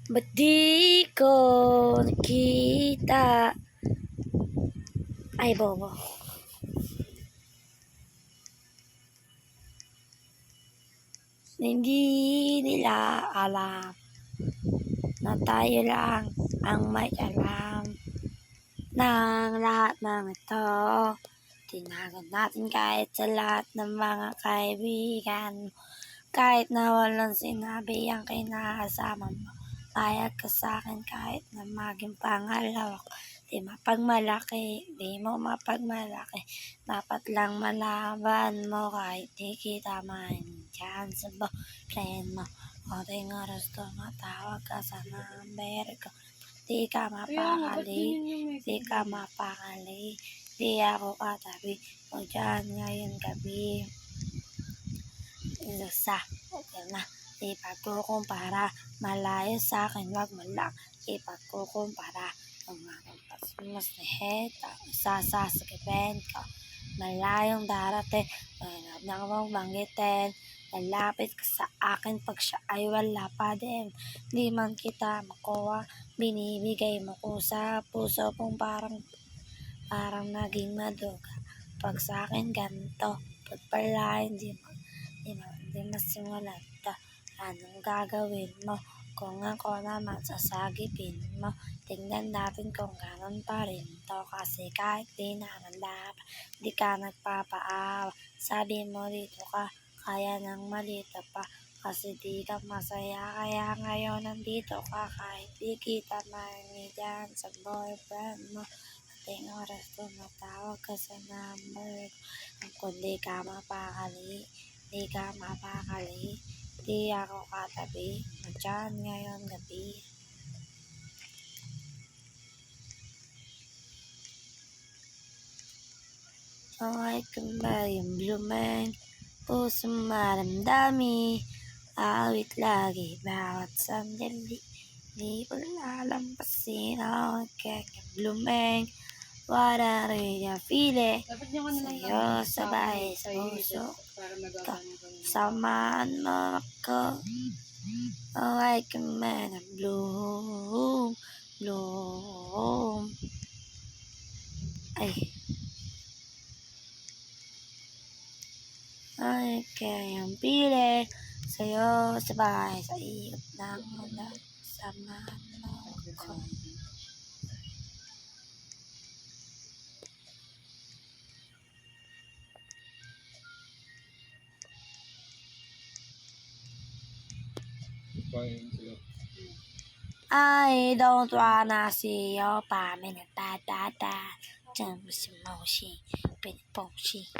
Ba't di ko nakita? Ay, bobo. Hindi nila alam na tayo lang ang may alam ng lahat ng ito. Tinago natin kahit sa lahat ng mga kaibigan mo. Kahit na walang sinabi ang kinakasama mo. Payag ka sa'kin kahit na maging pangalawa ko. Di mapagmalaki, di mo mapagmalaki. Dapat lang malaban mo kahit di kita maintindihan sa boyfriend mo. Konting oras tumatawag ka sa number ko. Di ka mapakali, di ka mapakali. Di ako katabi mo dyan ngayon gabi. Isa okay na, di pagkukumpara. Malayo sa'kin, wag mo lang ipagkukumpara. Ang mas niheta, sasakipin ko. Malayong darating, manap na mong banggitin. Lalapit ka sa akin pag siya ay wala pa din. Di man kita makuha, binibigay mo ko sa puso kong parang naging maduga. Pag sa'kin ganito, pag pala hindi masimulan to. Anong gagawin mo? Kung ako naman sasagipin mo, tingnan natin kung ganon pa rin to. Kasi kahit di naman dapat, di ka nagpapaawa. Sabi mo dito ka, kaya nang malito pa. Kasi di ka masaya, kaya ngayon nandito ka. Kahit di kita maintindihan sa boyfriend mo. Ating oras tumatawag ka sa number ko. Kung di ka mapakali, di ka mapakali. Di ako katabi mo dyan ngayon gabi. Okay ka ba yung blooming? Puso maramdami. Awit lagi bawat sandali. Di ko lalampasin. Okay ka blooming. What are you feeling? Sa'yo sabay sa puso ko. Samahan mo ako. Okay ka man ang bloom. Ay. Ay, kayang pili. Sa'yo sabay sa ikot ng mundo. Samahan mo ako. I don't wanna see your pamina ta ta ta. Jump, moshi, pinposhi.